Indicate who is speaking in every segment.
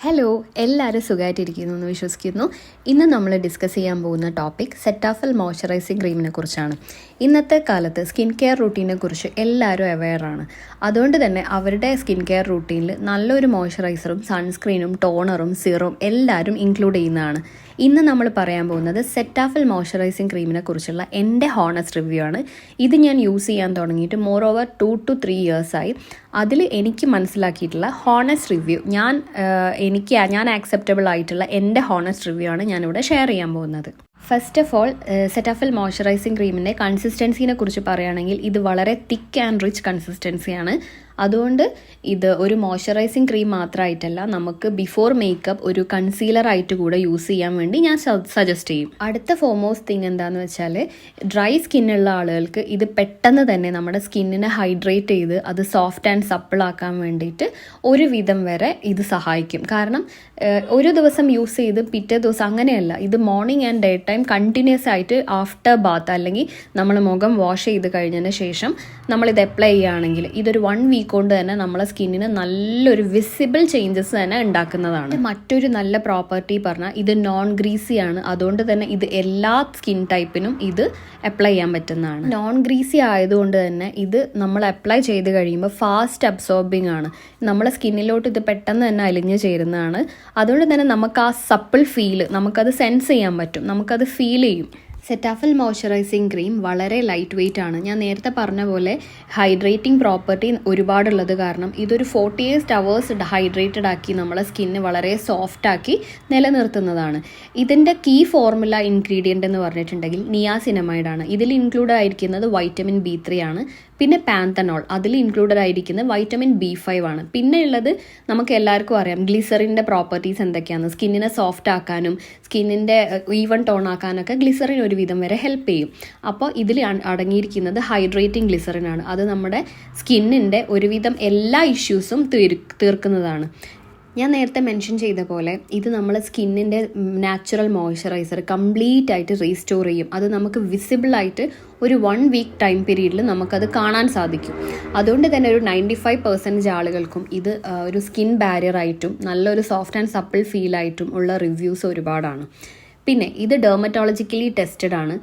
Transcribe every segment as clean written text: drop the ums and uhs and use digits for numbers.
Speaker 1: Hello, എല്ലാവരും സുഖമായിട്ടിരിക്കുന്നു എന്ന് വിശ്വസിക്കുന്നു. ഇന്ന് നമ്മൾ ഡിസ്കസ് ചെയ്യാൻ പോകുന്ന ടോപ്പിക് സെറ്റാഫിൽ മോയ്സ്ചറൈസിങ് ക്രീമിനെ കുറിച്ചാണ്. ഇന്നത്തെ കാലത്ത് സ്കിൻ കെയർ റൂട്ടീനെ കുറിച്ച് എല്ലാവരും അവെയറാണ്. അതുകൊണ്ട് തന്നെ അവരുടെ സ്കിൻ കെയർ റൂട്ടീനിൽ നല്ലൊരു മോയ്സ്ചറൈസറും സൺസ്ക്രീനും ടോണറും സിറവും എല്ലാവരും ഇൻക്ലൂഡ് ചെയ്യുന്നതാണ്. ഇന്ന് നമ്മൾ പറയാൻ പോകുന്നത് സെറ്റാഫിൽ മോയ്സ്ചറൈസിങ് ക്രീമിനെ കുറിച്ചുള്ള എൻ്റെ ഹോണസ്റ്റ് റിവ്യൂ ആണ്. ഇത് ഞാൻ യൂസ് ചെയ്യാൻ തുടങ്ങിയിട്ട് മോർ ഓവർ 2 to 3 ഇയേഴ്സായി. അതിൽ എനിക്ക് മനസ്സിലാക്കിയിട്ടുള്ള ഹോണസ്റ്റ് റിവ്യൂ ഞാൻ ആക്സെപ്റ്റബിൾ ആയിട്ടുള്ള എൻ്റെ ഹോണസ്റ്റ് റിവ്യൂ ആണ് ഞാനിവിടെ ഷെയർ ചെയ്യാൻ പോകുന്നത്. First of all, Cetaphil moisturising ക്രീമിൻ്റെ കൺസിസ്റ്റൻസിനെ കുറിച്ച് പറയുകയാണെങ്കിൽ ഇത് വളരെ തിക്ക് ആൻഡ് റിച്ച് കൺസിസ്റ്റൻസിയാണ്. അതുകൊണ്ട് ഇത് ഒരു മോയ്സ്ചറൈസിങ് ക്രീം മാത്രമായിട്ടല്ല, നമുക്ക് ബിഫോർ മേക്കപ്പ് ഒരു കൺസീലർ ആയിട്ട് കൂടെ യൂസ് ചെയ്യാൻ വേണ്ടി ഞാൻ സജസ്റ്റ് ചെയ്യും. അടുത്ത ഫോർമോസ്റ്റ് തിങ് എന്താണെന്ന് വെച്ചാൽ, ഡ്രൈ സ്കിന്നുള്ള ആളുകൾക്ക് ഇത് പെട്ടെന്ന് തന്നെ നമ്മുടെ സ്കിന്നിനെ ഹൈഡ്രേറ്റ് ചെയ്ത് അത് സോഫ്റ്റ് ആൻഡ് സപ്പിൾ ആക്കാൻ വേണ്ടിയിട്ട് ഒരു വിധം വരെ ഇത് സഹായിക്കും. കാരണം ഒരു ദിവസം യൂസ് ചെയ്ത് പിറ്റേ ദിവസം അങ്ങനെയല്ല, ഇത് morning and day time continuous ആയിട്ട് ആഫ്റ്റർ ബാത്ത് അല്ലെങ്കിൽ നമ്മൾ മുഖം വാഷ് ചെയ്ത് കഴിഞ്ഞതിന് ശേഷം നമ്മളിത് അപ്ലൈ ചെയ്യുകയാണെങ്കിൽ ഇതൊരു 1 വീക്ക് കൊണ്ട് തന്നെ നമ്മളെ സ്കിന്നിന് നല്ലൊരു വിസിബിൾ ചേഞ്ചസ് തന്നെ ഉണ്ടാക്കുന്നതാണ്. മറ്റൊരു നല്ല പ്രോപ്പർട്ടി പറഞ്ഞാൽ ഇത് നോൺ ഗ്രീസി ആണ്. അതുകൊണ്ട് തന്നെ ഇത് എല്ലാ സ്കിൻ ടൈപ്പിനും ഇത് അപ്ലൈ ചെയ്യാൻ പറ്റുന്നതാണ്. നോൺ ഗ്രീസി ആയതുകൊണ്ട് തന്നെ ഇത് നമ്മൾ അപ്ലൈ ചെയ്ത് കഴിയുമ്പോൾ ഫാസ്റ്റ് അബ്സോർബിങ് ആണ്. നമ്മളെ സ്കിന്നിലോട്ട് ഇത് പെട്ടെന്ന് തന്നെ അലിഞ്ഞു ചേരുന്നതാണ്. അതുകൊണ്ട് തന്നെ നമുക്ക് ആ സപ്പിൾ ഫീല് നമുക്കത് സെൻസ് ചെയ്യാൻ പറ്റും, നമുക്കത് ഫീൽ ചെയ്യും. സെറ്റാഫിൽ മോയ്സ്ചറൈസിങ് ക്രീം വളരെ ലൈറ്റ് വെയ്റ്റ് ആണ്. ഞാൻ നേരത്തെ പറഞ്ഞ പോലെ ഹൈഡ്രേറ്റിംഗ് പ്രോപ്പർട്ടി ഒരുപാടുള്ളത് കാരണം ഇതൊരു 48 hours ഹൈഡ്രേറ്റഡ് ആക്കി നമ്മളെ സ്കിന്ന് വളരെ സോഫ്റ്റ് ആക്കി നിലനിർത്തുന്നതാണ്. ഇതിൻ്റെ കീ ഫോർമുല ഇൻഗ്രീഡിയൻ്റ് എന്ന് പറഞ്ഞിട്ടുണ്ടെങ്കിൽ നിയാസിനമൈഡ് ആണ്. ഇതിൽ ഇൻക്ലൂഡ് ആയിരിക്കുന്നത് വൈറ്റമിൻ B3 ആണ്. പിന്നെ പാന്തനോൾ, അതിൽ ഇൻക്ലൂഡഡ് ആയിരിക്കുന്നത് വൈറ്റമിൻ B5 ആണ്. പിന്നെ ഉള്ളത് നമുക്ക് എല്ലാവർക്കും അറിയാം ഗ്ലിസറിൻ്റെ പ്രോപ്പർട്ടീസ് എന്തൊക്കെയാണ്. സ്കിന്നിനെ സോഫ്റ്റ് ആക്കാനും സ്കിന്നിൻ്റെ ഈവൻ ടോൺ ആക്കാനൊക്കെ ഗ്ലിസറിൻ ഒരു വിധം വരെ ഹെൽപ്പ് ചെയ്യും. അപ്പോൾ ഇതിൽ അടങ്ങിയിരിക്കുന്നത് ഹൈഡ്രേറ്റിംഗ് ഗ്ലിസറിൻ ആണ്. അത് നമ്മുടെ സ്കിന്നിൻ്റെ ഒരുവിധം എല്ലാ ഇഷ്യൂസും തീർക്കുന്നതാണ്. ഞാൻ നേരത്തെ മെൻഷൻ ചെയ്ത പോലെ ഇത് നമ്മളെ സ്കിന്നിൻ്റെ നാച്ചുറൽ മോയ്സ്ചറൈസർ കംപ്ലീറ്റ് ആയിട്ട് റീസ്റ്റോർ ചെയ്യും. അത് നമുക്ക് വിസിബിളായിട്ട് ഒരു 1 വീക്ക് ടൈം പീരീഡിൽ നമുക്കത് കാണാൻ സാധിക്കും. അതുകൊണ്ട് തന്നെ ഒരു 95% ആളുകൾക്കും ഇത് ഒരു സ്കിൻ ബാരിയർ ആയിട്ടും നല്ലൊരു സോഫ്റ്റ് ആൻഡ് സപ്പിൾ ഫീലായിട്ടും ഉള്ള റിവ്യൂസ് ഒരുപാടാണ്. പിന്നെ ഇത് ഡെർമറ്റോളജിക്കലി ടെസ്റ്റഡ് ആണ്,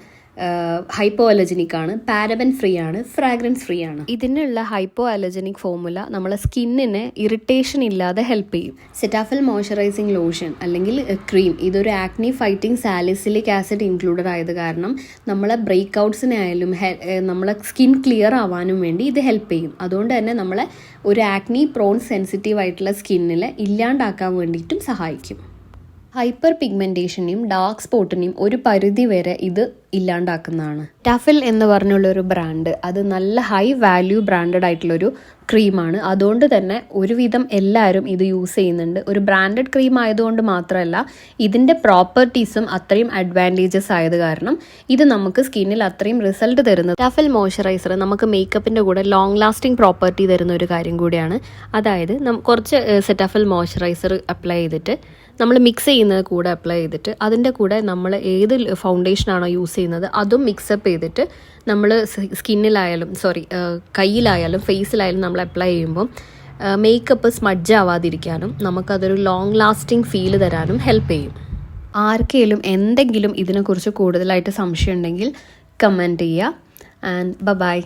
Speaker 1: ഹൈപ്പോ അലർജനിക് ആണ്, പാരബൻ ഫ്രീ ആണ്, ഫ്രാഗ്രൻസ് ഫ്രീ ആണ്. ഇതിനുള്ള ഹൈപ്പോ അലർജനിക് ഫോർമുല നമ്മളെ സ്കിന്നിനെ ഇറിറ്റേഷൻ ഇല്ലാതെ ഹെൽപ്പ് ചെയ്യും. സെറ്റാഫിൽ മോയ്സ്ചറൈസിങ് ലോഷൻ അല്ലെങ്കിൽ ക്രീം ഇതൊരു acne fighting salicylic acid included ആയത് കാരണം നമ്മളെ ബ്രേക്ക് ഔട്ട്സിനെ ആയാലും നമ്മളെ സ്കിൻ ക്ലിയർ ആവാനും വേണ്ടി ഇത് ഹെൽപ്പ് ചെയ്യും. അതുകൊണ്ട് തന്നെ നമ്മളെ ഒരു ആക്നി പ്രോൺ സെൻസിറ്റീവ് ആയിട്ടുള്ള സ്കിന്നിൽ ഇല്ലാണ്ടാക്കാൻ വേണ്ടിയിട്ടും സഹായിക്കും. ഹൈപ്പർ പിഗ്മെൻറ്റേഷനെയും ഡാർക്ക് സ്പോട്ടിനെയും ഒരു പരിധി വരെ ഇത് ഇല്ലാണ്ടാക്കുന്നതാണ്. ടാഫിൽ എന്ന് പറഞ്ഞുള്ളൊരു ബ്രാൻഡ് അത് നല്ല ഹൈ വാല്യൂ ബ്രാൻഡഡ് ആയിട്ടുള്ളൊരു ക്രീമാണ്. അതുകൊണ്ട് തന്നെ ഒരുവിധം എല്ലാവരും ഇത് യൂസ് ചെയ്യുന്നുണ്ട്. ഒരു ബ്രാൻഡഡ് ക്രീം ആയതുകൊണ്ട് മാത്രമല്ല, ഇതിൻ്റെ പ്രോപ്പർട്ടീസും അത്രയും അഡ്വാൻറ്റേജസ് ആയത് കാരണം ഇത് നമുക്ക് സ്കിന്നിൽ അത്രയും റിസൾട്ട് തരുന്നത്. ടാഫിൽ മോയ്സ്ചറൈസർ നമുക്ക് മേക്കപ്പിൻ്റെ കൂടെ ലോങ് ലാസ്റ്റിംഗ് പ്രോപ്പർട്ടി തരുന്ന ഒരു കാര്യം കൂടിയാണ്. അതായത് കുറച്ച് സെറ്റാഫിൽ മോയ്സ്ചറൈസർ അപ്ലൈ ചെയ്തിട്ട് നമ്മൾ മിക്സ് ചെയ്യുന്നത് കൂടെ അപ്ലൈ ചെയ്തിട്ട് അതിൻ്റെ കൂടെ നമ്മൾ ഏത് ഫൗണ്ടേഷനാണോ യൂസ് ചെയ്യുന്നത് അതും മിക്സപ്പ് ചെയ്തിട്ട് നമ്മൾ കയ്യിലായാലും ഫേസിലായാലും നമ്മൾ അപ്ലൈ ചെയ്യുമ്പം മേക്കപ്പ് സ്മഡ്ജ് ആവാതിരിക്കാനും നമുക്കതൊരു ലോങ് ലാസ്റ്റിംഗ് ഫീൽ തരാനും ഹെൽപ്പ് ചെയ്യും. ആർക്കെങ്കിലും എന്തെങ്കിലും ഇതിനെക്കുറിച്ച് കൂടുതലായിട്ട് സംശയം ഉണ്ടെങ്കിൽ കമൻറ്റ് ചെയ്യുക. And by.